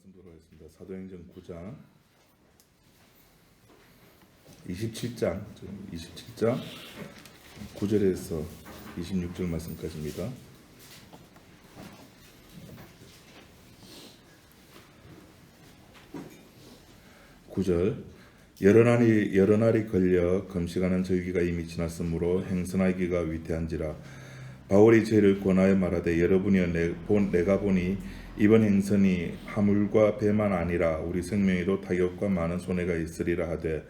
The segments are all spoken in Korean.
말씀드리도록 하겠습니다. 사도행전 9장 27장 9절에서 26절 말씀까지입니다. 9절 여러 날이 걸려 금식하는 절기가 이미 지났으므로 행선하기가 위태한지라. 바울이 저희를 권하여 말하되 여러분이여 내가 보니 이번 행선이 하물과 배만 아니라 우리 생명에도 타격과 많은 손해가 있으리라 하되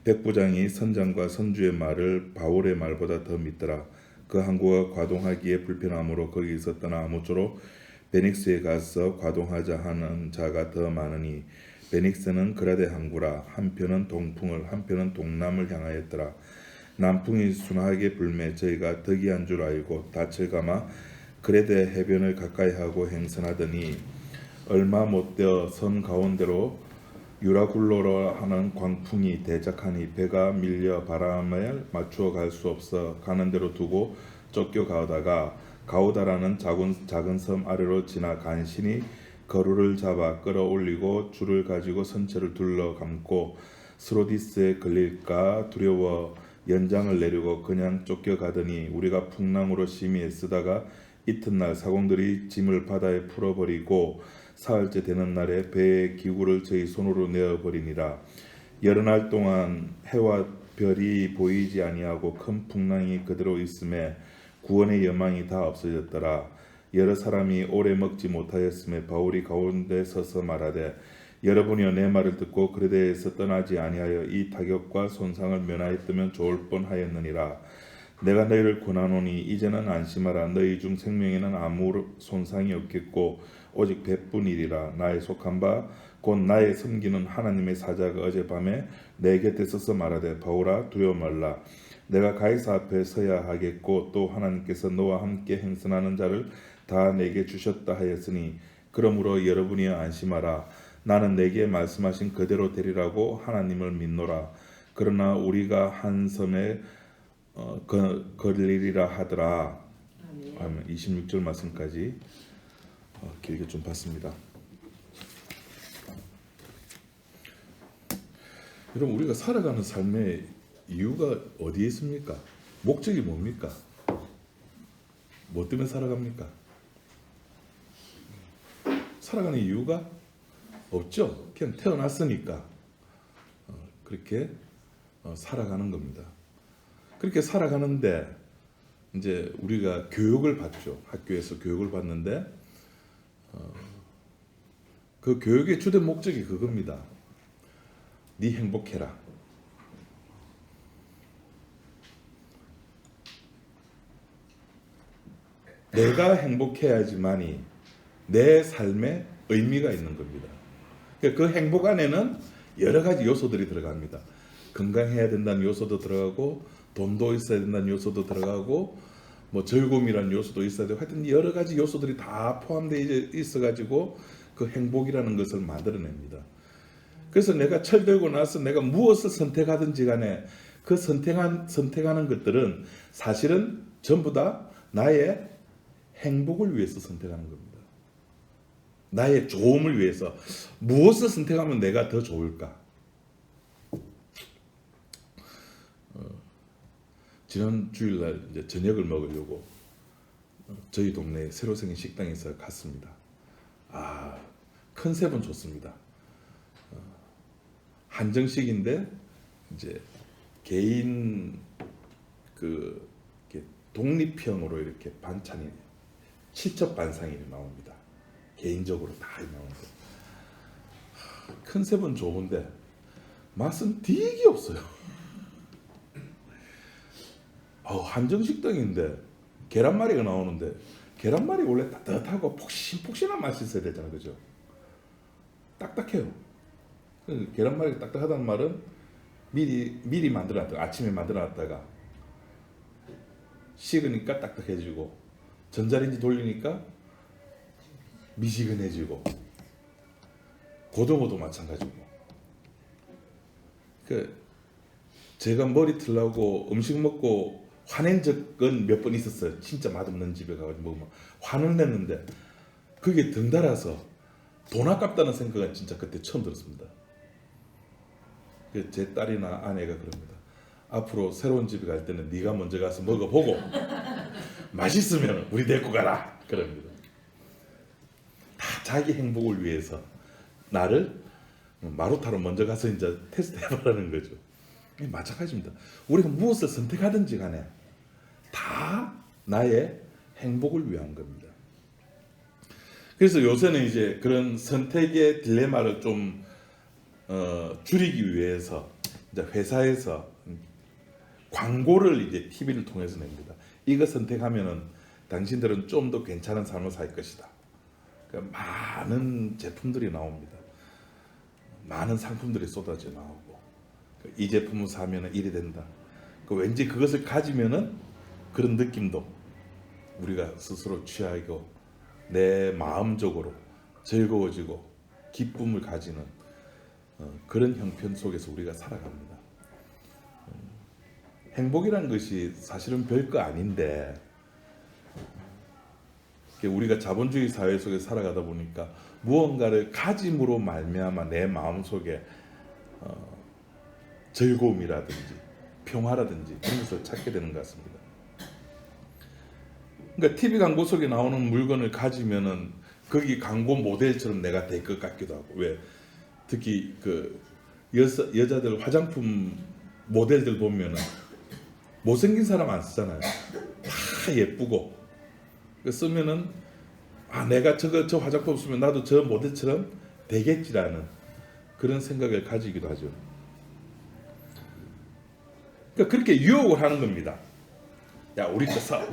백부장이 선장과 선주의 말을 바울의 말보다 더 믿더라. 그 항구가 과동하기에 불편하므로 거기서 떠나 아무쪼록 베닉스에 가서 과동하자 하는 자가 더 많으니 베닉스는 그라데 항구라. 한편은 동풍을 한편은 동남을 향하였더라. 남풍이 순하게 불매 저희가 덕이한 줄 알고 닻을 감아 그레데 해변을 가까이 하고 행선하더니 얼마 못되어 선 가운데로 유라굴로라 하는 광풍이 대작하니 배가 밀려 바람에 맞추어 갈 수 없어 가는 대로 두고 쫓겨가다가 가우다라는 작은 섬 아래로 지나 간신히 거루를 잡아 끌어올리고 줄을 가지고 선체를 둘러 감고 스로디스에 걸릴까 두려워 연장을 내리고 그냥 쫓겨가더니 우리가 풍랑으로 심히 애쓰다가 이튿날 사공들이 짐을 바다에 풀어버리고 사흘째 되는 날에 배의 기구를 저희 손으로 내어버리니라. 여러 날 동안 해와 별이 보이지 아니하고 큰 풍랑이 그대로 있음에 구원의 여망이 다 없어졌더라. 여러 사람이 오래 먹지 못하였음에 바울이 가운데 서서 말하되 여러분이여 내 말을 듣고 그레데에서 떠나지 아니하여 이 타격과 손상을 면하였으면 좋을 뻔하였느니라. 내가 너희를 권하노니 이제는 안심하라. 너희 중 생명에는 아무 손상이 없겠고 오직 배뿐이리라. 나의 속한 바 곧 나의 섬기는 하나님의 사자가 어젯밤에 내 곁에 서서 말하되 바울아 두려워 말라. 내가 가이사 앞에 서야 하겠고 또 하나님께서 너와 함께 행선하는 자를 다 내게 주셨다 하였으니 그러므로 여러분이여 안심하라. 나는 내게 말씀하신 그대로 되리라고 하나님을 믿노라. 그러나 우리가 한 섬에 걸리리라 하더라. 아멘. 26절 말씀까지 길게 좀 봤습니다. 여러분 우리가 살아가는 삶의 이유가 어디에 있습니까? 목적이 뭡니까? 뭐 때문에 살아갑니까? 살아가는 이유가 없죠. 그냥 태어났으니까 그렇게 살아가는 겁니다. 그렇게 살아가는데 이제 우리가 교육을 받죠. 학교에서 교육을 받는데 그 교육의 주된 목적이 그겁니다. 네 행복해라. 내가 행복해야지만이 내 삶에 의미가 있는 겁니다. 그 행복 안에는 여러 가지 요소들이 들어갑니다. 건강해야 된다는 요소도 들어가고 돈도 있어야 된다는 요소도 들어가고 뭐 즐거움이라는 요소도 있어야 되고 하여튼 여러 가지 요소들이 다 포함되어 있어가지고 그 행복이라는 것을 만들어냅니다. 그래서 내가 철들고 나서 내가 무엇을 선택하든지 간에 그 선택하는 것들은 사실은 전부 다 나의 행복을 위해서 선택하는 겁니다. 나의 좋음을 위해서 무엇을 선택하면 내가 더 좋을까? 지난 주일날 이제 저녁을 먹으려고 저희 동네 새로 생긴 식당에서 갔습니다. 컨셉은 좋습니다. 한정식인데 이제 개인 이렇게 독립형으로 이렇게 반찬이 칠첩반상이 나옵니다. 개인적으로 다 나옵니다. 컨셉은 좋은데 맛은 되게 없어요. 한정식당인데 계란말이가 나오는데 계란말이 원래 따뜻하고 폭신폭신한 맛이 있어야 되잖아요. 그죠? 딱딱해요. 계란말이가 딱딱하다는 말은 미리 만들어놨다가 아침에 만들어놨다가 식으니까 딱딱해지고 전자레인지 돌리니까 미지근해지고 고등어도 마찬가지고 제가 머리 틀라고 음식 먹고 화낸 적은 몇 번 있었어요. 진짜 맛없는 집에 가가지고 먹으면 화는 냈는데 그게 덩달아서 돈 아깝다는 생각은 진짜 그때 처음 들었습니다. 제 딸이나 아내가 그럽니다. 앞으로 새로운 집에 갈 때는 네가 먼저 가서 먹어보고 맛있으면 우리 데리고 가라 그럽니다. 다 자기 행복을 위해서 나를 마루타로 먼저 가서 이제 테스트 해보라는 거죠. 마찬가지입니다. 우리가 무엇을 선택하든지 간에 다 나의 행복을 위한 겁니다. 그래서 요새는 이제 그런 선택의 딜레마를 좀 줄이기 위해서 이제 회사에서 광고를 이제 TV를 통해서 냅니다. 이거 선택하면은 당신들은 좀 더 괜찮은 삶을 살 것이다. 그러니까 많은 제품들이 나옵니다. 많은 상품들이 쏟아져 나오고 이 제품을 사면은 이리 된다. 왠지 그것을 가지면은 그런 느낌도 우리가 스스로 취하고 내 마음적으로 즐거워지고 기쁨을 가지는 그런 형편 속에서 우리가 살아갑니다. 행복이란 것이 사실은 별거 아닌데 우리가 자본주의 사회 속에 살아가다 보니까 무언가를 가짐으로 말미암아 내 마음속에 즐거움이라든지 평화라든지 그런 것을 찾게 되는 것 같습니다. 그러니까 TV 광고 속에 나오는 물건을 가지면은 거기 광고 모델처럼 내가 될 것 같기도 하고, 왜 특히 그 여자들 화장품 모델들 보면은 못생긴 사람 안 쓰잖아요. 다 예쁘고 쓰면은 내가 저 화장품 쓰면 나도 저 모델처럼 되겠지라는 그런 생각을 가지기도 하죠. 그러니까 그렇게 유혹을 하는 겁니다. 야, 우리 거 사,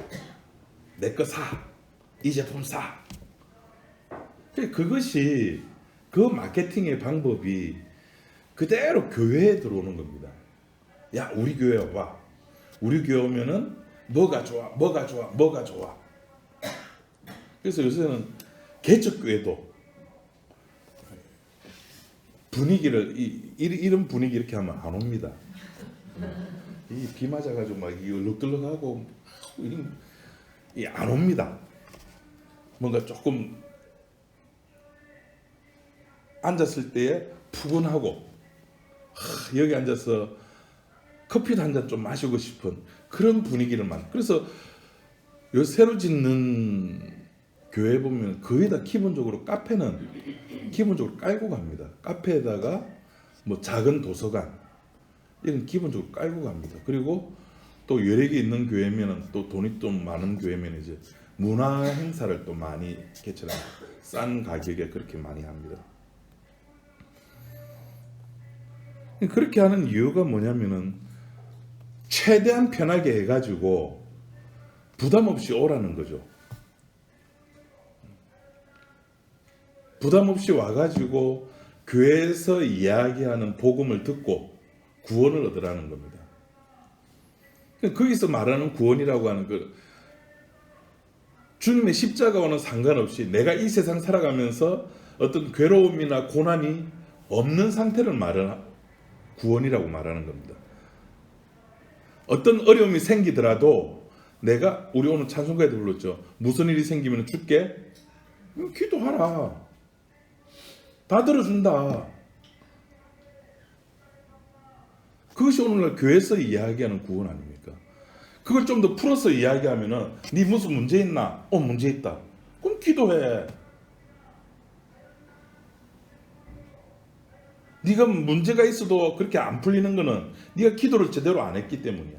내 거 사, 이 제품 사. 그것이 그 마케팅의 방법이 그대로 교회에 들어오는 겁니다. 야, 우리 교회 와봐. 우리 교회 오면은 뭐가 좋아, 뭐가 좋아, 뭐가 좋아. 그래서 요새는 개척교회도 분위기를 이런 분위기 이렇게 하면 안 옵니다. 이 비 맞아가지고 막 얼룩덜룩하고 안 옵니다. 뭔가 조금 앉았을 때에 푸근하고 여기 앉아서 커피도 한 잔 좀 마시고 싶은 그런 분위기를 그래서 요 새로 짓는 교회 보면 거의 다 기본적으로 카페는 기본적으로 깔고 갑니다. 카페에다가 뭐 작은 도서관 이런 기본적으로 깔고 갑니다. 그리고 또 여력이 있는 교회면은 또 돈이 좀 많은 교회면 이제 문화 행사를 또 많이 개최합니다. 싼 가격에 그렇게 많이 합니다. 그렇게 하는 이유가 뭐냐면은 최대한 편하게 해가지고 부담 없이 오라는 거죠. 부담 없이 와가지고 교회에서 이야기하는 복음을 듣고 구원을 얻으라는 겁니다. 거기서 말하는 구원이라고 하는 그 주님의 십자가와는 상관없이 내가 이 세상 살아가면서 어떤 괴로움이나 고난이 없는 상태를 구원이라고 말하는 겁니다. 어떤 어려움이 생기더라도 내가 우리 오늘 찬송가에도 불렀죠. 무슨 일이 생기면 죽게 기도하라. 다 들어준다. 그것이 오늘날 교회에서 이야기하는 구원 아닙니까? 그걸 좀 더 풀어서 이야기하면은 네 무슨 문제 있나? 문제 있다. 그럼 기도해. 네가 문제가 있어도 그렇게 안 풀리는 거는 네가 기도를 제대로 안 했기 때문이야.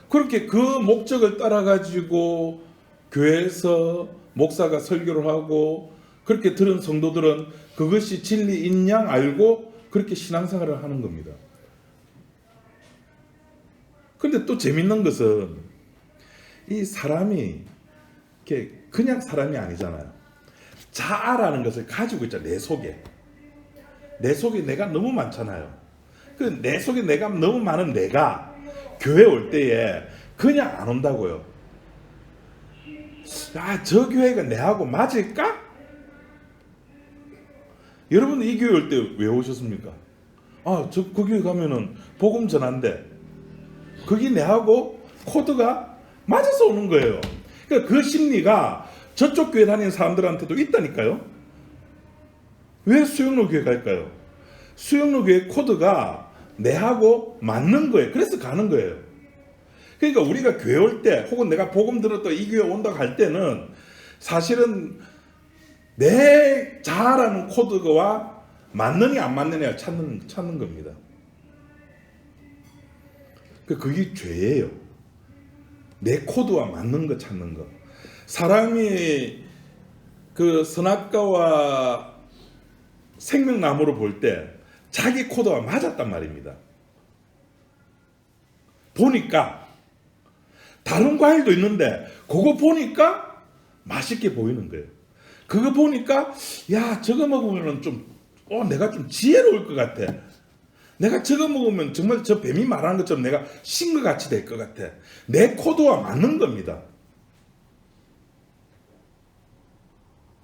그렇게 그 목적을 따라 가지고 교회에서 목사가 설교를 하고 그렇게 들은 성도들은 그것이 진리인 양 알고 그렇게 신앙생활을 하는 겁니다. 근데 또 재밌는 것은 이 사람이 그냥 사람이 아니잖아요. 자아라는 것을 가지고 있잖아요. 내 속에. 내 속에 내가 너무 많잖아요. 그 내 속에 내가 너무 많은 내가 교회 올 때에 그냥 안 온다고요. 저 교회가 내하고 맞을까? 여러분 이 교회 올 때 왜 오셨습니까? 그 교회 가면은 복음 전한데 거기 내하고 코드가 맞아서 오는 거예요. 그러니까 그 심리가 저쪽 교회 다니는 사람들한테도 있다니까요. 왜 수영로 교회 갈까요? 수영로 교회 코드가 내하고 맞는 거예요. 그래서 가는 거예요. 그러니까 우리가 교회 올 때 혹은 내가 복음 들었다 이 교회 온다고 할 때는 사실은 내 자아라는 코드와 맞느냐 안 맞느냐 찾는 겁니다. 그게 죄예요. 내 코드와 맞는 거 찾는 거. 사람이 그 선악과와 생명나무를 볼 때 자기 코드와 맞았단 말입니다. 보니까 다른 과일도 있는데 그거 보니까 맛있게 보이는 거예요. 그거 보니까 야 저거 먹으면 좀 내가 좀 지혜로울 것 같아. 내가 저거 먹으면 정말 저 뱀이 말하는 것처럼 내가 신 것 같이 될 것 같아. 내 코드와 맞는 겁니다.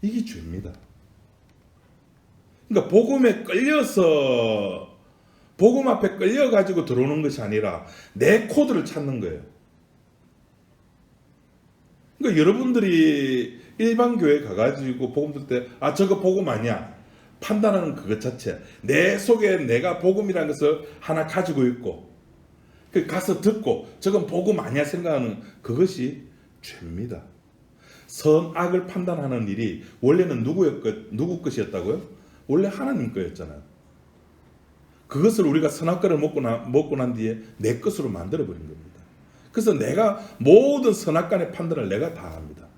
이게 죄입니다. 그러니까 복음에 끌려서 복음 앞에 끌려가지고 들어오는 것이 아니라 내 코드를 찾는 거예요. 그러니까 여러분들이 일반 교회 가가지고 복음 들 때 저거 복음 아니야 판단하는 그것 자체, 내 속에 내가 복음이라는 것을 하나 가지고 있고 가서 듣고 저건 복음 아니야 생각하는 그것이 죄입니다. 선악을 판단하는 일이 원래는 누구 것이었다고요? 원래 하나님 거였잖아요. 그것을 우리가 선악과를 먹고 난 뒤에 내 것으로 만들어버린 겁니다. 그래서 내가 모든 선악간의 판단을 내가 다 합니다.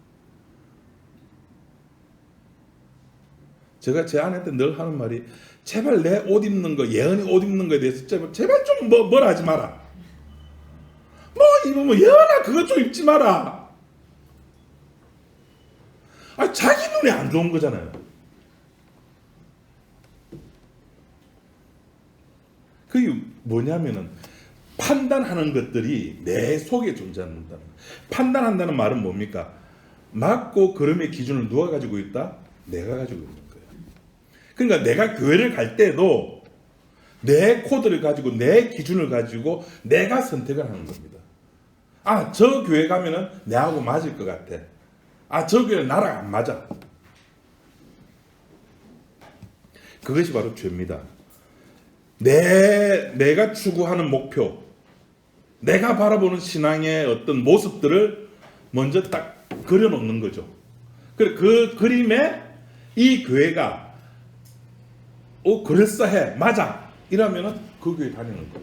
제가 제 아내한테 늘 하는 말이 제발 내 옷 입는 거, 예언이 옷 입는 거에 대해서 제발 좀 뭐라 하지 마라. 뭐 입으면 예언아 그것 좀 입지 마라. 자기 눈에 안 좋은 거잖아요. 그게 뭐냐면은 판단하는 것들이 내 속에 존재한다는 거예요. 판단한다는 말은 뭡니까? 맞고 그름의 기준을 누가 가지고 있다? 내가 가지고 있는 거예요. 그러니까 내가 교회를 갈 때도 내 코드를 가지고 내 기준을 가지고 내가 선택을 하는 겁니다. 저 교회 가면은 내하고 맞을 것 같아. 저 교회는 나랑 안 맞아. 그것이 바로 죄입니다. 내가 추구하는 목표, 내가 바라보는 신앙의 어떤 모습들을 먼저 딱 그려놓는 거죠. 그 그림에 이 교회가 그럴싸해, 맞아 이러면은 그 교회 다니는 겁니다.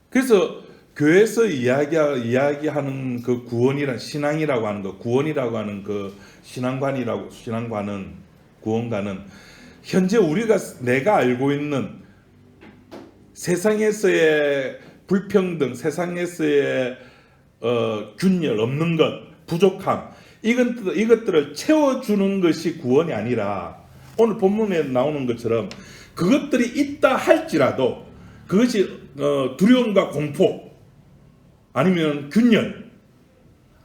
그래서 교회에서 이야기하는 그 구원이란 신앙이라고 하는 거, 구원이라고 하는 그 구원가는 현재 내가 알고 있는 세상에서의 불평등, 세상에서의 균열, 없는 것, 부족함 이것들을 채워주는 것이 구원이 아니라 오늘 본문에 나오는 것처럼 그것들이 있다 할지라도 그것이 두려움과 공포 아니면 균열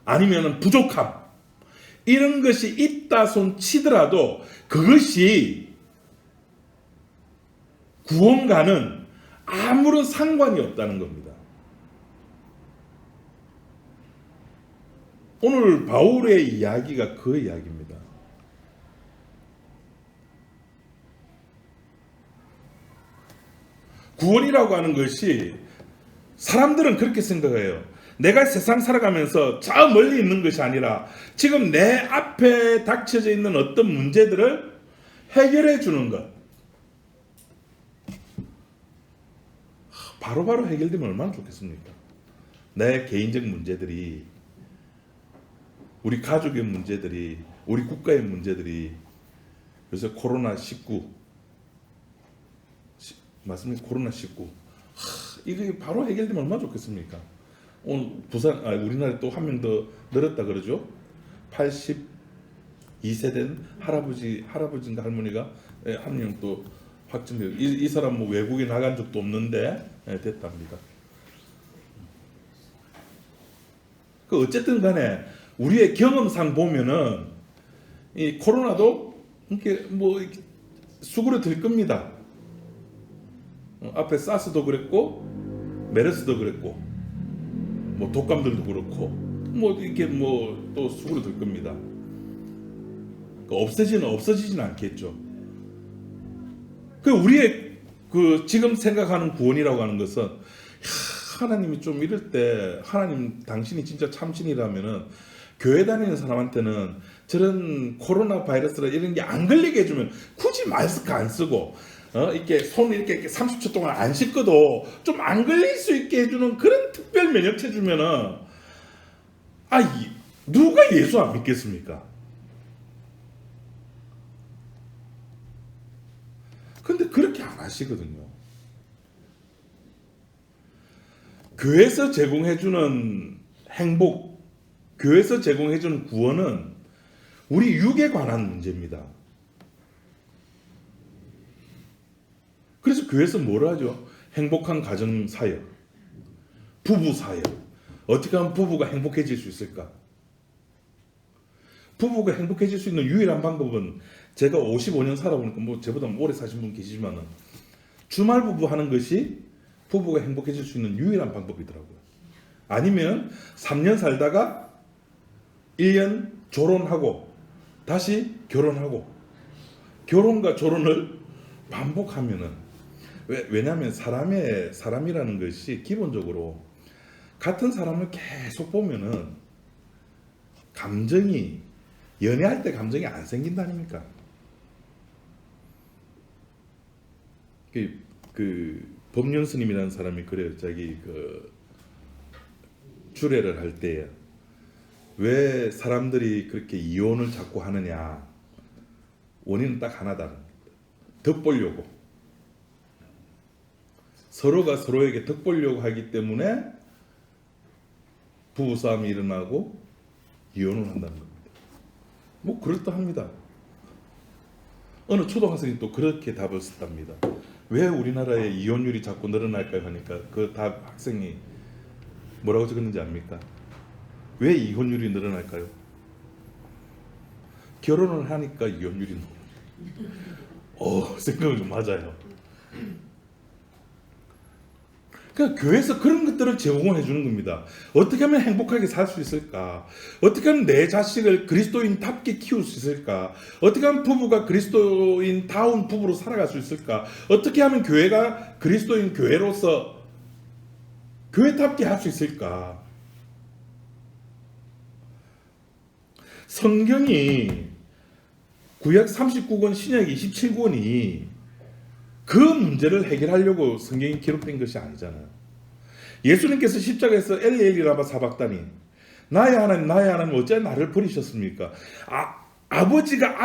아니면 부족함 이런 것이 있다 손 치더라도 그것이 구원과는 아무런 상관이 없다는 겁니다. 오늘 바울의 이야기가 그 이야기입니다. 구원이라고 하는 것이 사람들은 그렇게 생각해요. 내가 세상 살아가면서 저 멀리 있는 것이 아니라 지금 내 앞에 닥쳐져 있는 어떤 문제들을 해결해 주는 것. 바로바로 해결되면 얼마나 좋겠습니까? 내 개인적 문제들이, 우리 가족의 문제들이, 우리 국가의 문제들이, 그래서 코로나19 맞습니까? 코로나19 이게 바로 해결되면 얼마나 좋겠습니까? 오늘 우리나라에 또 한 명 더 늘었다 그러죠? 82세 된 할아버지인가 할머니가 한 명 또 확진돼요. 이 사람 뭐 외국에 나간 적도 없는데 됐답니다. 어쨌든 간에 우리의 경험상 보면은 이 코로나도 이렇게 뭐 수그러들 겁니다. 앞에 사스도 그랬고 메르스도 그랬고 뭐 독감들도 그렇고 뭐 이렇게 뭐 또 수그러들 겁니다. 없어지지는 않겠죠. 그 우리의 그 지금 생각하는 구원이라고 하는 것은 하나님이 좀 이럴 때 하나님 당신이 진짜 참신이라면은 교회 다니는 사람한테는 저런 코로나 바이러스라 이런 게 안 걸리게 해주면 굳이 마스크 안 쓰고 이렇게 손 이렇게 30초 동안 안 씻고도 좀 안 걸릴 수 있게 해주는 그런 특별 면역체 주면은 누가 예수 안 믿겠습니까? 근데 그렇게 안 하시거든요. 교회에서 제공해주는 행복, 교회에서 제공해주는 구원은 우리 육에 관한 문제입니다. 그래서 교회에서 뭘 하죠? 행복한 가정 사역, 부부 사역. 어떻게 하면 부부가 행복해질 수 있을까? 부부가 행복해질 수 있는 유일한 방법은 제가 55년 살아보니까 뭐 저보다 오래 사신 분 계시지만은 주말 부부 하는 것이 부부가 행복해질 수 있는 유일한 방법이더라고요. 아니면 3년 살다가 1년 조론하고 다시 결혼하고 결혼과 조론을 반복하면은 왜냐하면 사람이라는 것이 기본적으로 같은 사람을 계속 보면은 감정이 연애할 때 감정이 안 생긴다니까. 그 법륜 스님이라는 사람이 그래요. 자기 그 주례를 할 때 왜 사람들이 그렇게 이혼을 자꾸 하느냐. 원인은 딱 하나다. 덕 보려고. 서로가 서로에게 덕 보려고 하기 때문에 부부싸움이 일어나고 이혼을 한다는 겁니다. 뭐 그렇다합니다. 어느 초등학생이 또 그렇게 답을 썼답니다. 왜 우리나라의 이혼율이 자꾸 늘어날까요? 하니까 그 답 학생이 뭐라고 적었는지 압니까? 왜 이혼율이 늘어날까요? 결혼을 하니까 이혼율이 늘어납니다. 생각은 좀 맞아요. 그러니까 교회에서 그런 것들을 제공을 해주는 겁니다. 어떻게 하면 행복하게 살 수 있을까? 어떻게 하면 내 자식을 그리스도인답게 키울 수 있을까? 어떻게 하면 부부가 그리스도인다운 부부로 살아갈 수 있을까? 어떻게 하면 교회가 그리스도인 교회로서 교회답게 할 수 있을까? 성경이 구약 39권, 신약 27권이 그 문제를 해결하려고 성경이 기록된 것이 아니잖아요. 예수님께서 십자가에서 엘리 라마 사박다니 나의 하나님 어찌 나를 버리셨습니까? 아버지가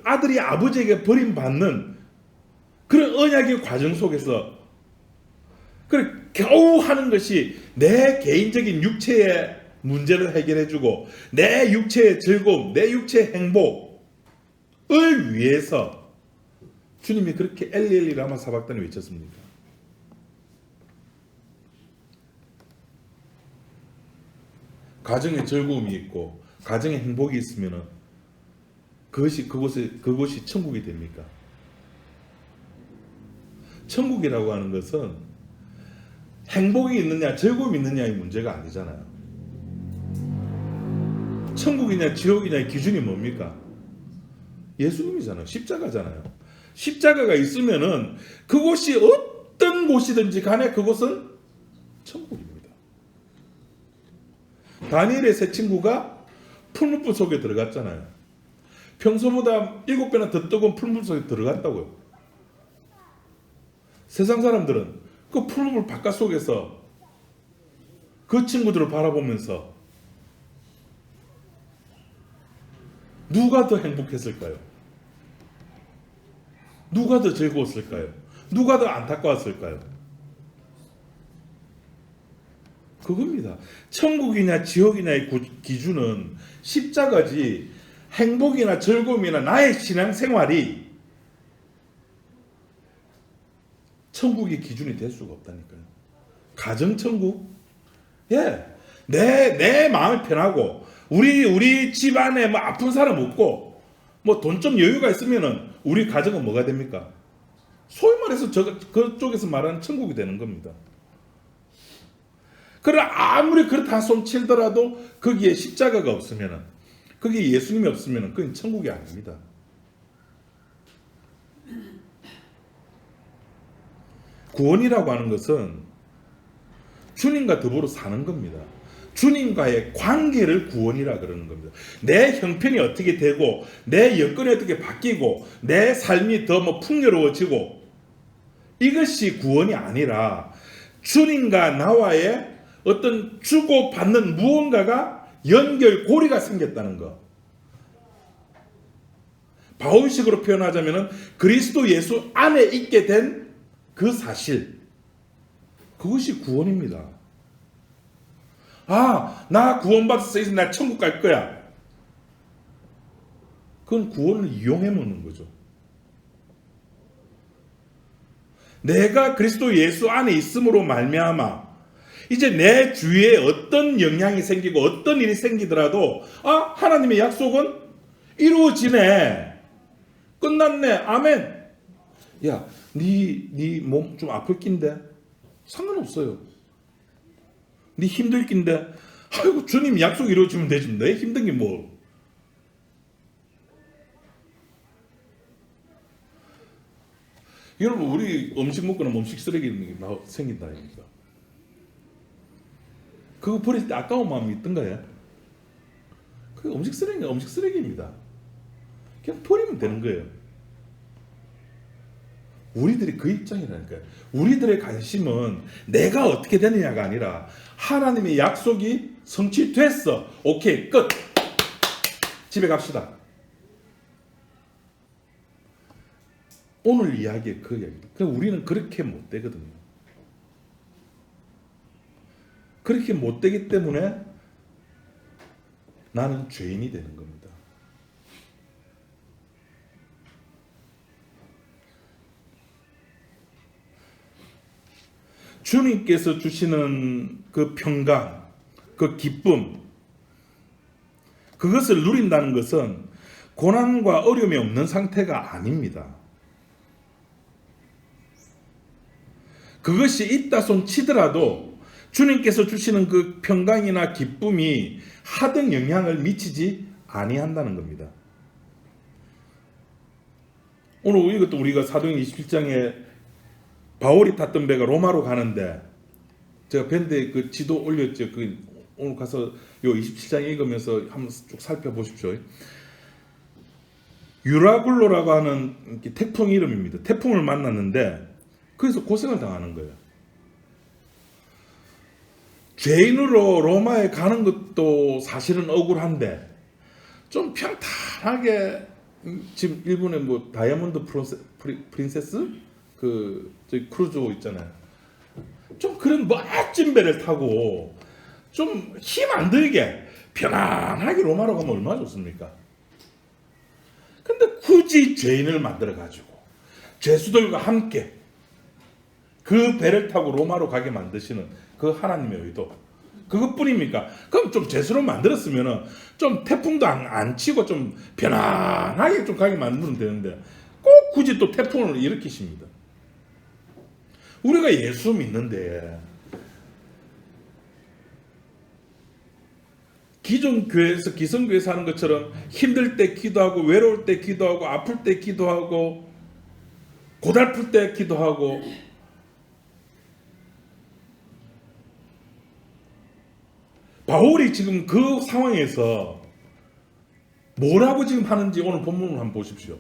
아들이 아버지에게 버림받는 그런 언약의 과정 속에서 그래 겨우 하는 것이 내 개인적인 육체의 문제를 해결해주고 내 육체의 즐거움, 내 육체의 행복을 위해서 주님이 그렇게 엘리 라마 사박다니 외쳤습니다. 가정에 즐거움이 있고 가정에 행복이 있으면 그것이 천국이 됩니까? 천국이라고 하는 것은 행복이 있느냐 즐거움이 있느냐의 문제가 아니잖아요. 천국이냐 지옥이냐의 기준이 뭡니까? 예수님이잖아요. 십자가잖아요. 십자가가 있으면은 그곳이 어떤 곳이든지 간에 그곳은 천국입니다. 다니엘의 세 친구가 풀무불 속에 들어갔잖아요. 평소보다 7배나 더 뜨거운 풀무불 속에 들어갔다고요. 세상 사람들은 그 풀무불 바깥속에서 그 친구들을 바라보면서 누가 더 행복했을까요? 누가 더 즐거웠을까요? 누가 더 안타까웠을까요? 그겁니다. 천국이냐 지옥이냐의 기준은 십자가지 행복이나 즐거움이나 나의 신앙생활이 천국의 기준이 될 수가 없다니까요. 가정천국? 예. 내 마음이 편하고 우리 집안에 뭐 아픈 사람 없고 뭐 돈 좀 여유가 있으면은 우리 가정은 뭐가 됩니까? 소위 말해서 그쪽에서 말하는 천국이 되는 겁니다. 그러나 아무리 그렇다 손치더라도 거기에 십자가가 없으면, 거기에 예수님이 없으면 그건 천국이 아닙니다. 구원이라고 하는 것은 주님과 더불어 사는 겁니다. 주님과의 관계를 구원이라 그러는 겁니다. 내 형편이 어떻게 되고, 내 여건이 어떻게 바뀌고, 내 삶이 더 풍요로워지고, 이것이 구원이 아니라 주님과 나와의 어떤 주고받는 무언가가 연결고리가 생겼다는 것. 바울식으로 표현하자면 그리스도 예수 안에 있게 된 그 사실, 그것이 구원입니다. 아, 나 구원받았어, 이제 나 천국 갈 거야. 그건 구원을 이용해 먹는 거죠. 내가 그리스도 예수 안에 있음으로 말미암아 이제 내 주위에 어떤 영향이 생기고 어떤 일이 생기더라도, 아, 하나님의 약속은 이루어지네, 끝났네, 아멘. 야, 네 몸 좀 아플 낀데 상관없어요. 네 힘들 낀데, 아이고, 주님 약속 이루어지면 되지, 내 힘든 게 뭐. 여러분, 우리 음식 먹거나 음식 쓰레기 생긴다 아닙니까? 그거 버릴 때 아까운 마음이 있던가요? 그 음식 쓰레기가 음식 쓰레기입니다. 그냥 버리면 되는 거예요. 우리들이 그 입장이라니까요. 우리들의 관심은 내가 어떻게 되느냐가 아니라 하나님의 약속이 성취됐어. 오케이, 끝. 집에 갑시다. 오늘 이야기의 그 이야기입니다. 우리는 그렇게 못 되거든요. 그렇게 못 되기 때문에 나는 죄인이 되는 겁니다. 주님께서 주시는 그 평강, 그 기쁨, 그것을 누린다는 것은 고난과 어려움이 없는 상태가 아닙니다. 그것이 있다 손 치더라도 주님께서 주시는 그 평강이나 기쁨이 하등 영향을 미치지 아니한다는 겁니다. 오늘 이것도 우리가 사도행전 27장에 바울이 탔던 배가 로마로 가는데, 제가 밴드에 그 지도 올렸죠. 그 오늘 가서 요 27장 읽으면서 한번 쭉 살펴보십시오. 유라굴로라고 하는 태풍 이름입니다. 태풍을 만났는데 거기서 고생을 당하는 거예요. 죄인으로 로마에 가는 것도 사실은 억울한데, 좀 평탄하게, 지금 일본의 뭐 다이아몬드 프린세스 저기 크루즈 있잖아요. 좀 그런 멋진 배를 타고 좀 힘 안 들게 편안하게 로마로 가면 얼마나 좋습니까? 근데 굳이 죄인을 만들어 가지고 죄수들과 함께 그 배를 타고 로마로 가게 만드시는 그 하나님의 의도, 그것뿐입니까? 그럼 좀 죄수로 만들었으면 좀 태풍도 안 치고 좀 편안하게 좀 가게 만들면 되는데 꼭 굳이 또 태풍을 일으키십니다. 우리가 예수 믿는데 기존 교회에서 기성교회에서 하는 것처럼 힘들 때 기도하고, 외로울 때 기도하고, 아플 때 기도하고, 고달플 때 기도하고, 바울이 지금 그 상황에서 뭐라고 지금 하는지 오늘 본문을 한번 보십시오.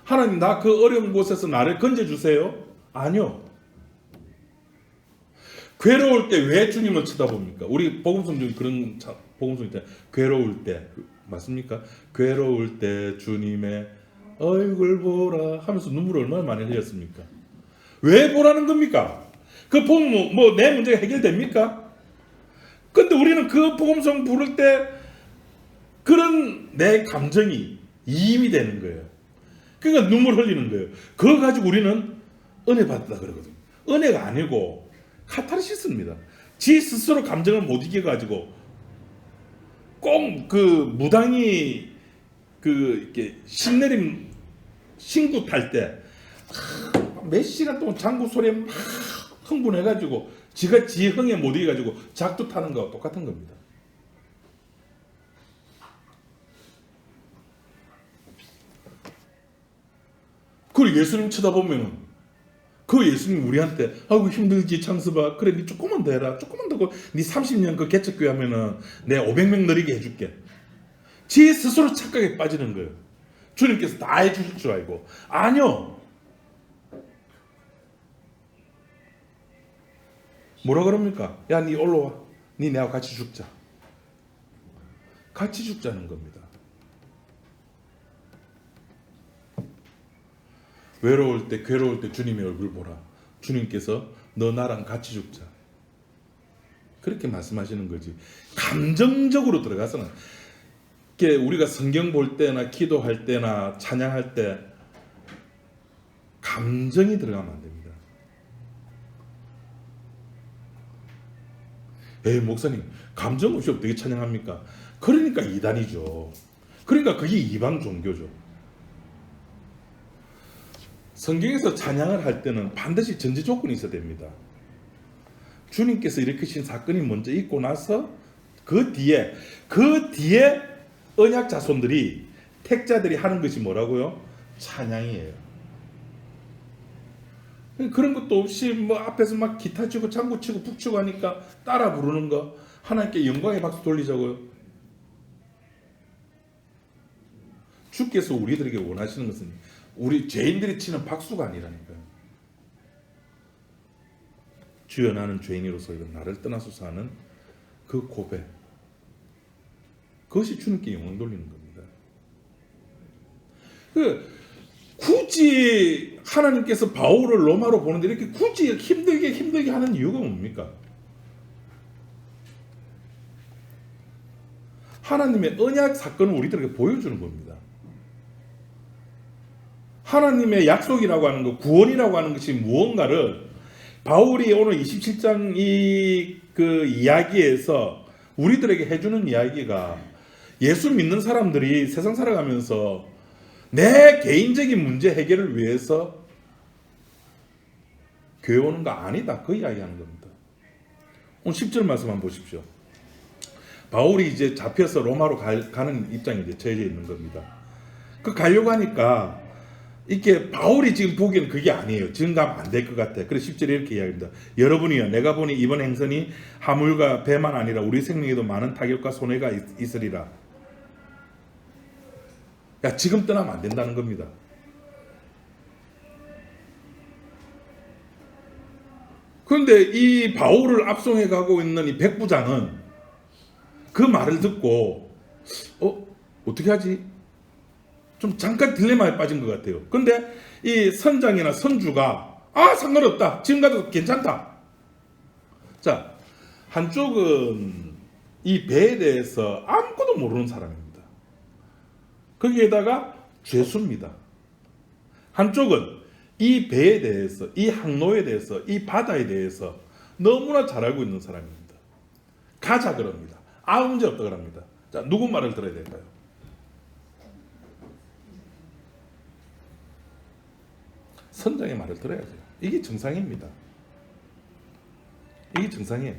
하나님, 나 그 어려운 곳에서 나를 건져주세요? 아니요. 괴로울 때 왜 주님을 쳐다봅니까? 우리 복음성 중에 그런 복음성 있잖아요. 괴로울 때, 맞습니까? 괴로울 때 주님의 얼굴 보라 하면서 눈물을 얼마나 많이 흘렸습니까? 왜 보라는 겁니까? 그 보면 뭐 내 문제가 해결됩니까? 근데 우리는 그 복음성 부를 때 그런 내 감정이 이입이 되는 거예요. 그러니까 눈물 흘리는 거예요. 그거 가지고 우리는 은혜 받았다 그러거든요. 은혜가 아니고 카타르시스입니다. 지 스스로 감정을 못 이겨가지고 꼭 그 무당이 그 이렇게 신내림 신구 탈 때 몇 시간 동안 장구 소리에 막 흥분해가지고 지가 지 흥에 못 이겨가지고 작두 타는 거와 똑같은 겁니다. 그리고 예수님 쳐다보면 그 예수님 우리한테 아이고 힘들지 창수봐 그래 니 조금만 더 해라 조금만 더 니 30년 그 개척교회 하면은 내 500명 늘리게 해줄게. 지 스스로 착각에 빠지는 거예요. 주님께서 다 해주실 줄 알고. 아니요. 뭐라 그럽니까? 야 니 올라와. 니 내하고 같이 죽자. 같이 죽자는 겁니다. 외로울 때 괴로울 때 주님의 얼굴 보라. 주님께서 너 나랑 같이 죽자. 그렇게 말씀하시는 거지. 감정적으로 들어가서는 우리가 성경 볼 때나 기도할 때나 찬양할 때 감정이 들어가면 안 됩니다. 에이 목사님 감정 없이 어떻게 찬양합니까? 그러니까 이단이죠. 그러니까 그게 이방 종교죠. 성경에서 찬양을 할 때는 반드시 전제 조건이 있어야 됩니다. 주님께서 일으키신 사건이 먼저 있고 나서 그 뒤에 언약 자손들이 택자들이 하는 것이 뭐라고요? 찬양이에요. 그런 것도 없이 뭐 앞에서 막 기타 치고 장구 치고 푹 치고 하니까 따라 부르는 거 하나님께 영광의 박수 돌리자고요. 주께서 우리들에게 원하시는 것은 우리 죄인들이 치는 박수가 아니라니까요. 주여 나는 죄인으로서 나를 떠나소서 하는 그 고백, 그것이 주님께 영광 돌리는 겁니다. 굳이 하나님께서 바울을 로마로 보는데 이렇게 굳이 힘들게 하는 이유가 뭡니까? 하나님의 언약 사건을 우리들에게 보여주는 겁니다. 하나님의 약속이라고 하는 것, 구원이라고 하는 것이 무언가를 바울이 오늘 27장 그 이야기에서 우리들에게 해주는 이야기가 예수 믿는 사람들이 세상 살아가면서 내 개인적인 문제 해결을 위해서 교회 오는 거 아니다. 그 이야기하는 겁니다. 오늘 10절 말씀 한번 보십시오. 바울이 이제 잡혀서 로마로 가는 입장이 이제 처해져 있는 겁니다. 그 가려고 하니까 이렇게 바울이 지금 보기에는 그게 아니에요. 지금 가면 안 될 것 같아. 그래서 10절에 이렇게 이야기합니다. 여러분이요 내가 보니 이번 행선이 화물과 배만 아니라 우리 생명에도 많은 타격과 손해가 있으리라. 야 지금 떠나면 안 된다는 겁니다. 그런데 이 바울을 압송해 가고 있는 이 백부장은 그 말을 듣고 어떻게 하지? 좀 잠깐 딜레마에 빠진 것 같아요. 근데 이 선장이나 선주가 상관없다. 지금 가도 괜찮다. 자, 한쪽은 이 배에 대해서 아무것도 모르는 사람입니다. 거기에다가 죄수입니다. 한쪽은 이 배에 대해서, 이 항로에 대해서, 이 바다에 대해서 너무나 잘 알고 있는 사람입니다. 가자 그럽니다. 아무 문제 없다 그럽니다. 자, 누구 말을 들어야 될까요? 선장의 말을 들어야 돼요. 이게 정상입니다. 이게 정상이에요.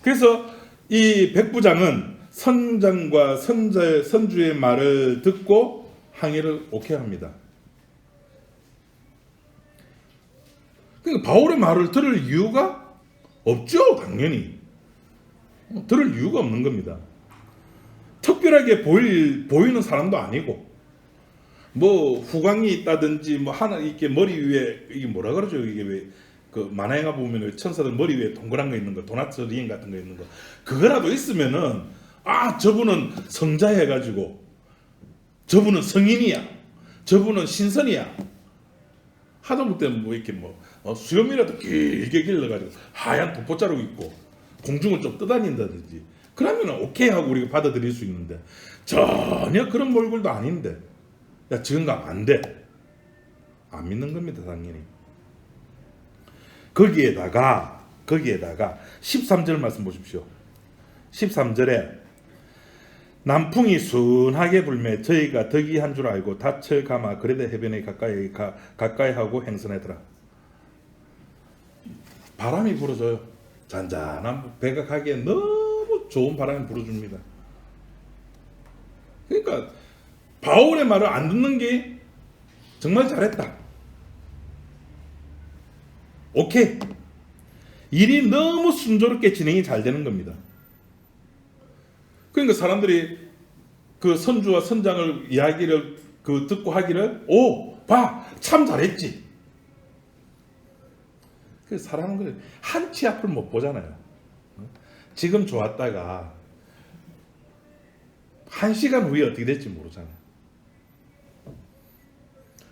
그래서 이 백부장은 선장과 선주의 말을 듣고 항해를 오케이 합니다. 그러니까 바울의 말을 들을 이유가 없죠. 당연히. 들을 이유가 없는 겁니다. 특별하게 보이는 사람도 아니고 뭐 후광이 있다든지 뭐 하나 이렇게 머리 위에 이게 뭐라 그러죠? 이게 왜 그 만화 영화 보면 천사들 머리 위에 동그란 거 있는 거, 도나츠 링 같은 거 있는 거, 그거라도 있으면은 저분은 성자 해가지고 저분은 성인이야, 저분은 신선이야. 하다못해 뭐 이렇게 수염이라도 길게 길러가지고 하얀 도포 자르고 있고 공중을 좀 떠다닌다든지 그러면 오케이 하고 우리가 받아들일 수 있는데 전혀 그런 얼굴도 아닌데 야 지금 가면 안 돼. 안 믿는 겁니다. 당연히. 거기에다가 13절 말씀 보십시오. 13절에 남풍이 순하게 불매 저희가 덕이 한 줄 알고 닻을 감아 그레데 해변에 가까이 하고 행선하더라. 바람이 불어줘요. 잔잔한 배가 가기에 너무 좋은 바람이 불어줍니다. 그러니까 바울의 말을 안 듣는 게 정말 잘했다. 오케이. 일이 너무 순조롭게 진행이 잘 되는 겁니다. 그러니까 사람들이 그 선주와 선장을 이야기를 듣고 하기를 봐! 참 잘했지. 그 사람은 그래 한 치 앞을 못 보잖아요. 지금 좋았다가 1시간 후에 어떻게 될지 모르잖아요.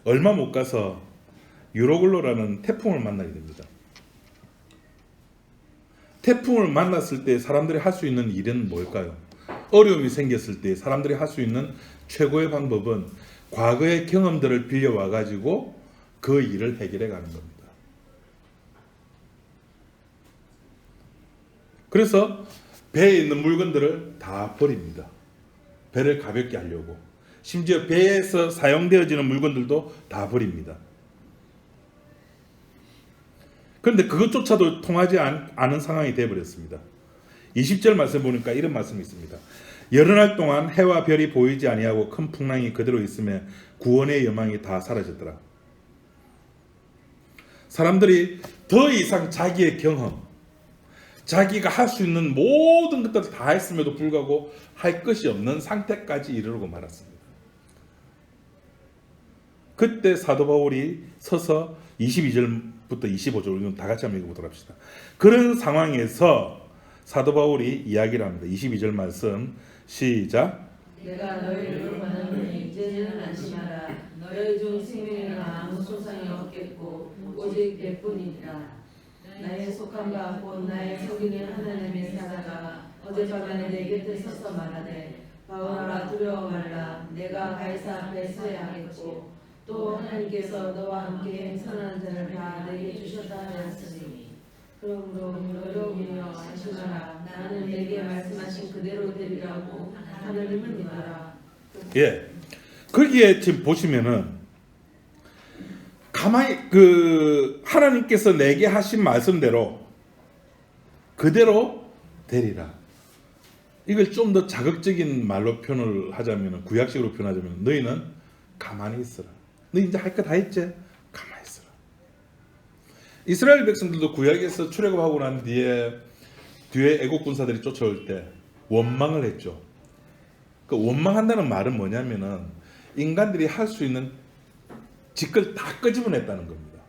얼마 못 가서 유로글로라는 태풍을 만나게 됩니다. 태풍을 만났을 때 사람들이 할 수 있는 일은 뭘까요? 어려움이 생겼을 때 사람들이 할 수 있는 최고의 방법은 과거의 경험들을 빌려와 가지고 그 일을 해결해 가는 겁니다. 그래서 배에 있는 물건들을 다 버립니다. 배를 가볍게 하려고. 심지어 배에서 사용되어지는 물건들도 다 버립니다. 그런데 그것조차도 통하지 않은 상황이 되어버렸습니다. 20절 말씀 보니까 이런 말씀이 있습니다. 여러 날 동안 해와 별이 보이지 아니하고 큰 풍랑이 그대로 있으며 구원의 여망이 다 사라졌더라. 사람들이 더 이상 자기의 경험, 자기가 할 수 있는 모든 것들을 다 했음에도 불구하고 할 것이 없는 상태까지 이르고 말았습니다. 그때 사도 바울이 서서 22절부터 25절 다 같이 한번 읽어보도록 합시다. 그런 상황에서 사도 바울이 이야기를 합니다. 22절 말씀 시작. 내가 너희를 권하노니 이제는 안심하라. 너희 중 생명에는 아무 손상이 없겠고 오직 배뿐이니라. 나의 속한 바 곧 나의 속이는 하나님의 사자가 어젯밤에 내 곁에 서서 말하되 바울아 두려워 말라. 내가 가이사 앞에 서야 하겠고 또 하나님께서 너와 함께 행선하는 자를 다 내게 주셨다 하였으니 그러므로 어려우며 안심하라. 나는 내게 말씀하신 그대로 되리라고 하나님을 믿어라. 예, 거기에 지금 보시면은 가만히 하나님께서 내게 하신 말씀대로 그대로 되리라. 이걸 좀 더 자극적인 말로 표현을 하자면, 구약식으로 표현하자면, 너희는 가만히 있어라. 너 이제 할 거 다 했지? 가만히 있어라. 이스라엘 백성들도 구약에서 출애굽하고 난 뒤에 애국 군사들이 쫓아올 때 원망을 했죠. 그 원망한다는 말은 뭐냐면은 인간들이 할 수 있는 직걸 다 끄집어냈다는 겁니다.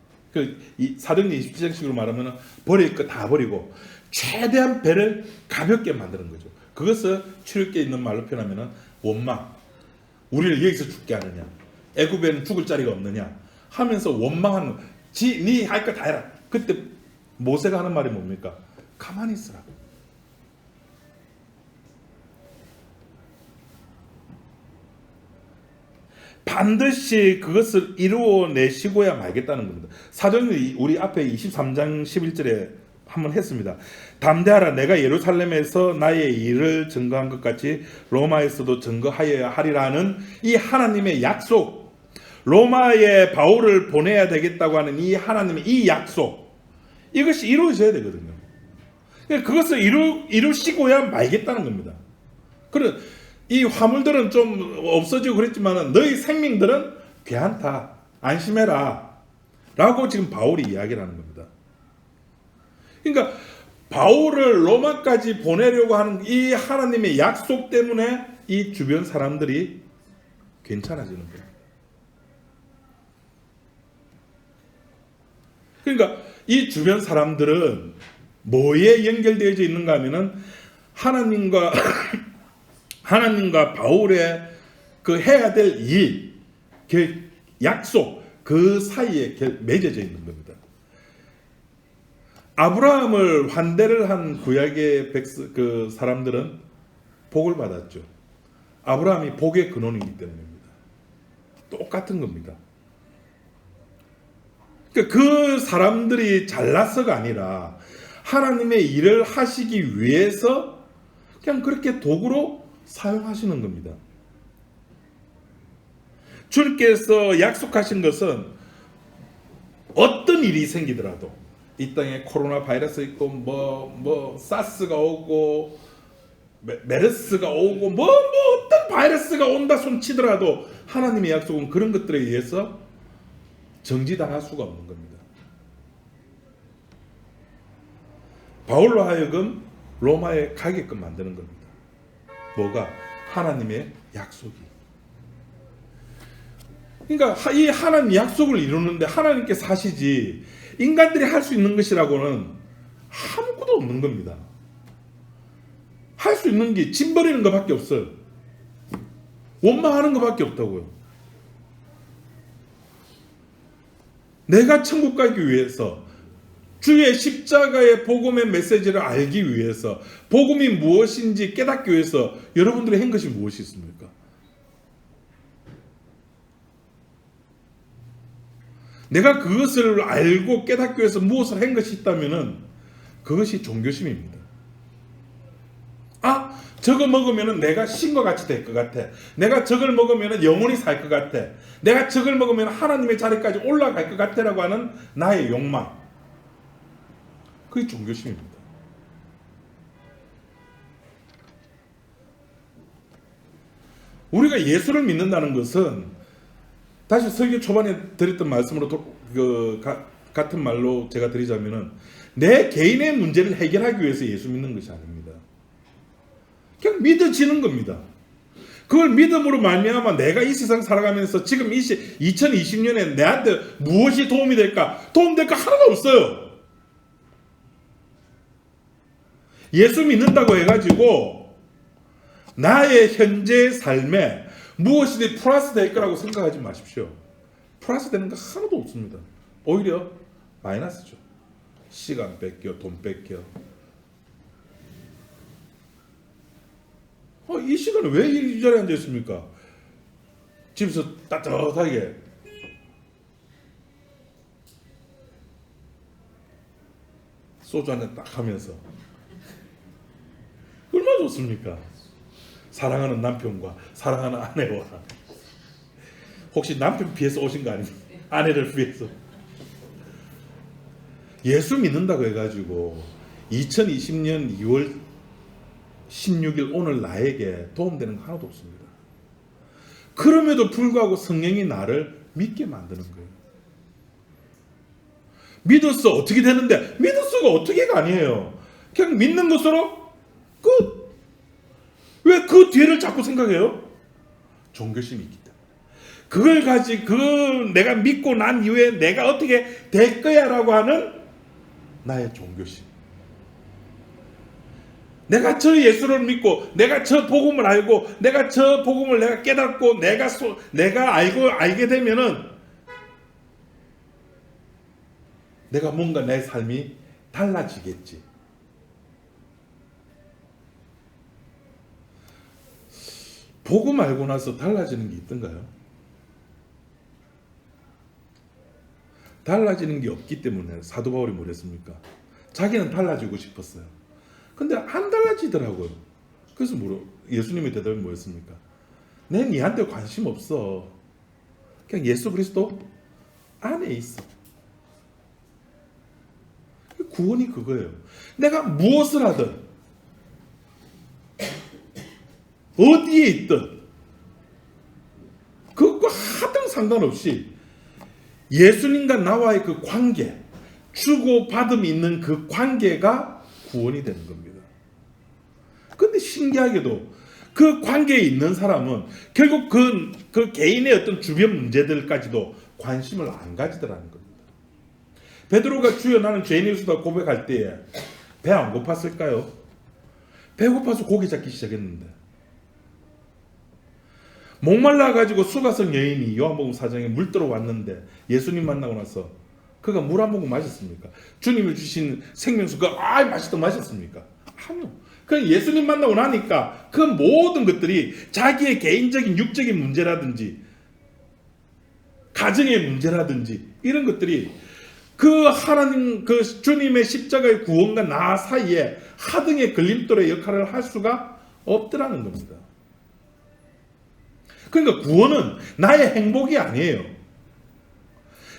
사도행전 27장식으로 말하면 버릴 거 다 버리고 최대한 배를 가볍게 만드는 거죠. 그것을 출애굽기에 있는 말로 표현하면 원망. 우리를 여기서 죽게 하느냐, 애굽에는 죽을 자리가 없느냐 하면서 원망하는 거. 네 할 거 다 해라. 그때 모세가 하는 말이 뭡니까? 가만히 있으라. 반드시 그것을 이루어내시고야 말겠다는 겁니다. 사도행전 우리 앞에 23장 11절에 한번 했습니다. 담대하라. 내가 예루살렘에서 나의 일을 증거한 것 같이 로마에서도 증거하여야 하리라는 이 하나님의 약속, 로마에 바울을 보내야 되겠다고 하는 이 하나님의 이 약속, 이것이 이루어져야 되거든요. 그것을 이루시고야 말겠다는 겁니다. 그래, 이 화물들은 좀 없어지고 그랬지만 너희 생명들은 괜찮다, 안심해라 라고 지금 바울이 이야기를 하는 겁니다. 그러니까 바울을 로마까지 보내려고 하는 이 하나님의 약속 때문에 이 주변 사람들이 괜찮아지는 거예요. 그러니까 이 주변 사람들은 뭐에 연결되어져 있는가 하면은 하나님과 바울의 그 해야 될 일, 약속, 그 사이에 맺어져 있는 겁니다. 아브라함을 환대를 한 구약의 그 사람들은 복을 받았죠. 아브라함이 복의 근원이기 때문입니다. 똑같은 겁니다. 그러니까 그 사람들이 잘나서가 아니라 하나님의 일을 하시기 위해서 그냥 그렇게 도구로 사용하시는 겁니다. 주님께서 약속하신 것은 어떤 일이 생기더라도 이 땅에 코로나 바이러스 있고 뭐 사스가 오고 메르스가 오고 어떤 바이러스가 온다 손치더라도 하나님의 약속은 그런 것들에 의해서 정지당할 수가 없는 겁니다. 바울로 하여금 로마에 가게끔 만드는 겁니다. 뭐가? 하나님의 약속이. 그러니까 이 하나님 약속을 이루는데 하나님께서 하시지 인간들이 할 수 있는 것이라고는 아무것도 없는 겁니다. 할 수 있는 게 짐 버리는 것밖에 없어요. 원망하는 것밖에 없다고요. 내가 천국 가기 위해서 주의 십자가의 복음의 메시지를 알기 위해서 복음이 무엇인지 깨닫기 위해서 여러분들이 한 것이 무엇이 있습니까? 내가 그것을 알고 깨닫기 위해서 무엇을 한 것이 있다면 그것이 종교심입니다. 아, 저거 먹으면 내가 신과 같이 될 것 같아. 내가 저걸 먹으면 영원히 살 것 같아. 내가 저걸 먹으면 하나님의 자리까지 올라갈 것 같아라고 하는 나의 욕망. 그게 종교심입니다. 우리가 예수를 믿는다는 것은 다시 설교 초반에 드렸던 말씀으로 같은 말로 제가 드리자면은 내 개인의 문제를 해결하기 위해서 예수 믿는 것이 아닙니다. 그냥 믿어지는 겁니다. 그걸 믿음으로 말미암아 내가 이 세상 살아가면서 지금 2020년에 내한테 무엇이 도움이 될까? 도움될 거 하나도 없어요. 예수 믿는다고 해가지고 나의 현재 삶에 무엇이든 플러스 될 거라고 생각하지 마십시오. 플러스 되는 거 하나도 없습니다. 오히려 마이너스죠. 시간 뺏겨, 돈 뺏겨. 이 시간에 왜 이 자리에 앉아 있습니까? 집에서 따뜻하게 소주 한잔 딱 하면서 얼마나 좋습니까? 사랑하는 남편과 사랑하는 아내와 혹시 남편 피해서 오신 거 아닙니까? 아내를 위해서. 예수 믿는다고 해가지고 2020년 2월 16일 오늘 나에게 도움되는 거 하나도 없습니다. 그럼에도 불구하고 성령이 나를 믿게 만드는 거예요. 믿었어 어떻게 되는데? 믿었어가 어떻게가 아니에요. 그냥 믿는 것으로 끝. 왜 그 뒤를 자꾸 생각해요? 종교심이 있기 때문에. 그걸 그걸 내가 믿고 난 이후에 내가 어떻게 될 거야 라고 하는 나의 종교심. 내가 저 예수를 믿고 내가 저 복음을 알고 내가 저 복음을 내가 깨닫고 내가 알게 되면은 내가 뭔가 내 삶이 달라지겠지. 복음 알고 나서 달라지는 게 있던가요? 달라지는 게 없기 때문에 사도 바울이 뭐랬습니까? 자기는 달라지고 싶었어요. 근데 안 달라지더라고요. 그래서 예수님의 대답이 뭐였습니까? 내 니한테 관심 없어. 그냥 예수 그리스도 안에 있어. 구원이 그거예요. 내가 무엇을 하든 어디에 있든 그것과 하등 상관없이 예수님과 나와의 그 관계, 주고받음이 있는 그 관계가 구원이 되는 겁니다. 근데 신기하게도 그 관계에 있는 사람은 결국 그 개인의 어떤 주변 문제들까지도 관심을 안 가지더라는 겁니다. 베드로가 주여 나는 죄인이수다 고백할 때에 배 안 고팠을까요? 배고파서 고기 잡기 시작했는데 목말라가지고 수가성 여인이 요한복음 4장에 물 들어왔는데 예수님 만나고 나서 그가 물 한 모금 마셨습니까? 주님이 주신 생명수 맛있다 마셨습니까? 아니요. 그냥 예수님 만나고 나니까 그 모든 것들이 자기의 개인적인 육적인 문제라든지 가정의 문제라든지 이런 것들이 그 하나님 그 주님의 십자가의 구원과 나 사이에 하등의 걸림돌의 역할을 할 수가 없더라는 겁니다. 그러니까 구원은 나의 행복이 아니에요.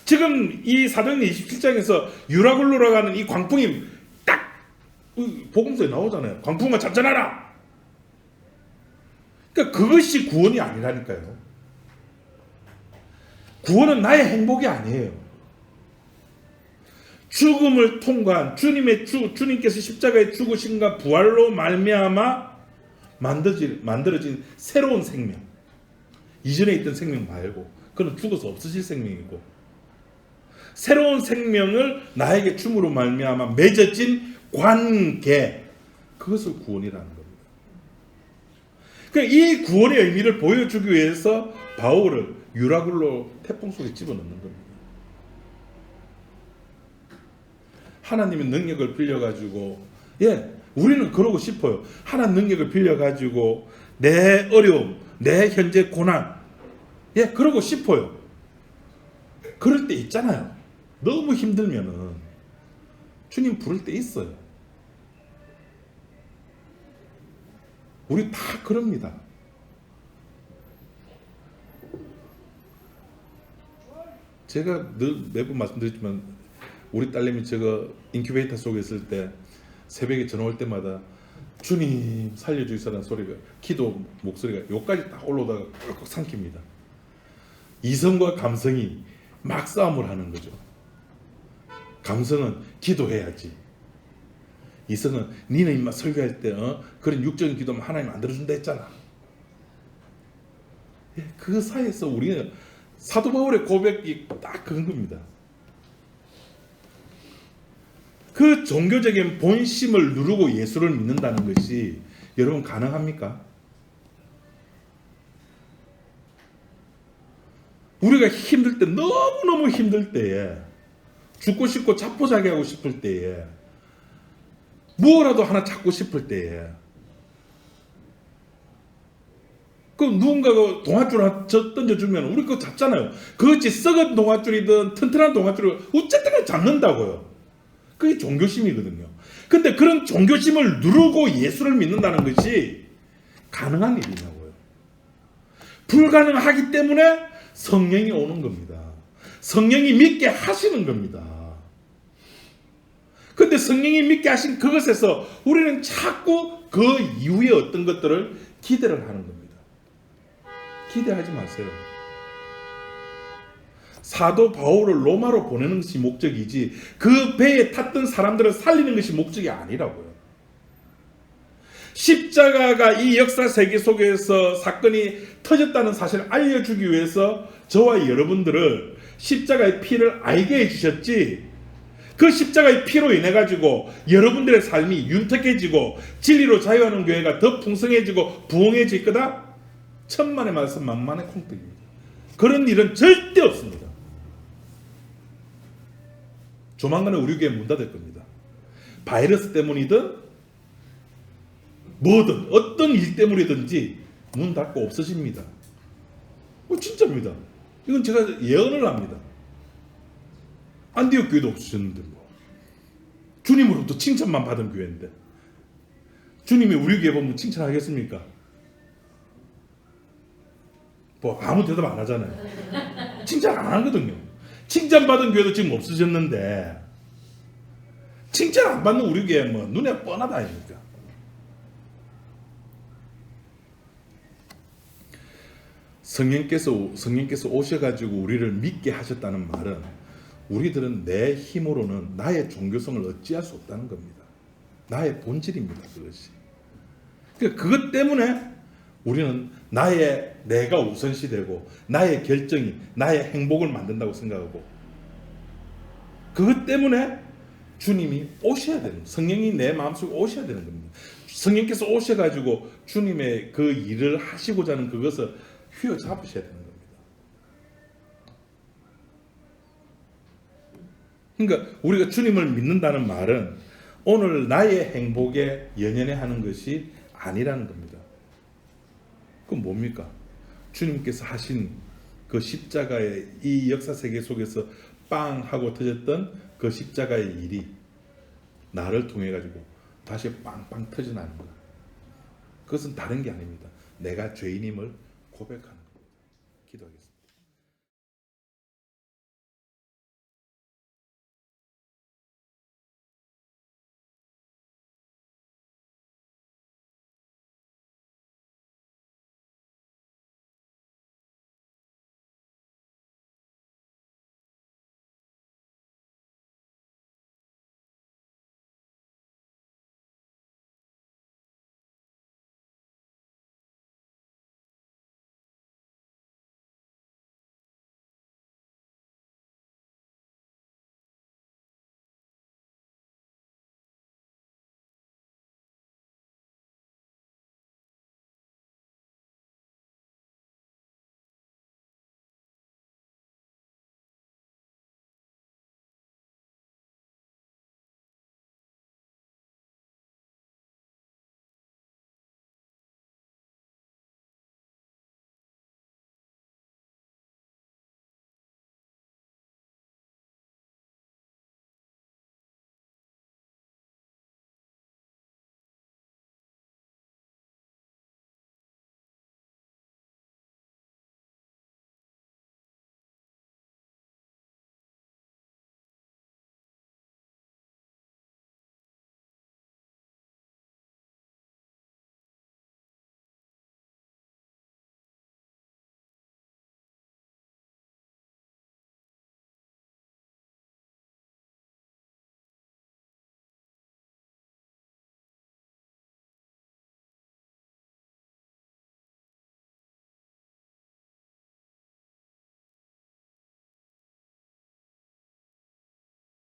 지금 이 사도행전 27장에서 유라굴로라고 하는 이 광풍이 딱 복음서에 나오잖아요. 광풍아 잠잠하라. 그러니까 그것이 구원이 아니라니까요. 구원은 나의 행복이 아니에요. 죽음을 통과한 주님께서 십자가에 죽으심과 부활로 말미암아 만들어진 새로운 생명. 이전에 있던 생명 말고 그건 죽어서 없어질 생명이고, 새로운 생명을 나에게 줌으로 말미암아 맺어진 관계, 그것을 구원이라는 겁니다. 그러니까 이 구원의 의미를 보여주기 위해서 바울을 유라굴로 태풍 속에 집어넣는 겁니다. 하나님의 능력을 빌려가지고, 우리는 그러고 싶어요. 하나님 능력을 빌려가지고 내 어려움, 내 현재 고난, 그러고 싶어요. 그럴 때 있잖아요. 너무 힘들면은 주님 부를 때 있어요. 우리 다 그럽니다. 제가 늘 매번 말씀드리지만 우리 딸내미 제가 인큐베이터 속에 있을 때 새벽에 전화 올 때마다 주님 살려주시라는 소리가, 기도 목소리가 여기까지 딱 올라오다가 꿀꺽 삼킵니다. 이성과 감성이 막 싸움을 하는 거죠. 감성은 기도해야지. 이성은 니는 임마 설교할 때 그런 육적인 기도면 하나님 안 들어준다 했잖아. 그 사이에서 우리는 사도 바울의 고백이 딱 그런 겁니다. 그 종교적인 본심을 누르고 예수를 믿는다는 것이 여러분 가능합니까? 우리가 힘들 때, 너무너무 힘들 때에, 죽고 싶고 자포자기 하고 싶을 때에, 뭐라도 하나 찾고 싶을 때에, 그 누군가가 동아줄 하나 던져주면 우리 그거 잡잖아요. 그것이 썩은 동아줄이든 튼튼한 동아줄이든 어쨌든 잡는다고요. 그게 종교심이거든요. 근데 그런 종교심을 누르고 예수를 믿는다는 것이 가능한 일이냐고요. 불가능하기 때문에 성령이 오는 겁니다. 성령이 믿게 하시는 겁니다. 근데 성령이 믿게 하신 그것에서 우리는 자꾸 그 이후에 어떤 것들을 기대를 하는 겁니다. 기대하지 마세요. 사도 바울을 로마로 보내는 것이 목적이지 그 배에 탔던 사람들을 살리는 것이 목적이 아니라고요. 십자가가 이 역사 세계 속에서 사건이 터졌다는 사실을 알려주기 위해서 저와 여러분들을 십자가의 피를 알게 해주셨지, 그 십자가의 피로 인해 가지고 여러분들의 삶이 윤택해지고 진리로 자유하는 교회가 더 풍성해지고 부흥해질 거다? 천만의 말씀 만만의 콩떡입니다. 그런 일은 절대 없습니다. 조만간에 우리 교회 문 닫을 겁니다. 바이러스 때문이든 뭐든 어떤 일 때문이든지 문 닫고 없어집니다. 진짜입니다. 이건 제가 예언을 합니다. 안디옥 교회도 없으셨는데 뭐. 주님으로부터 칭찬만 받은 교회인데 주님이 우리 교회 보면 칭찬하겠습니까? 뭐 아무 대답 안 하잖아요. 칭찬 안 하거든요. 칭찬받은 교회도 지금 없으셨는데 칭찬 안 받는 우리 교회 뭐 눈에 뻔하다 아닙니까? 성령께서 오셔가지고 우리를 믿게 하셨다는 말은 우리들은 내 힘으로는 나의 종교성을 어찌할 수 없다는 겁니다. 나의 본질입니다. 그것이. 그러니까 그것 때문에 우리는 내가 우선시되고 나의 결정이 나의 행복을 만든다고 생각하고, 그것 때문에 주님이 오셔야 되는, 성령이 내 마음속에 오셔야 되는 겁니다. 성령께서 오셔가지고 주님의 그 일을 하시고자 하는 그것을 휘어잡으셔야 되는 겁니다. 그러니까 우리가 주님을 믿는다는 말은 오늘 나의 행복에 연연해 하는 것이 아니라는 겁니다. 그건 뭡니까? 주님께서 하신 그 십자가의 이 역사 세계 속에서 빵 하고 터졌던 그 십자가의 일이 나를 통해 가지고 다시 빵빵 터져나는 것. 그것은 다른 게 아닙니다. 내가 죄인임을 고백하는 것. 기도하겠습니다.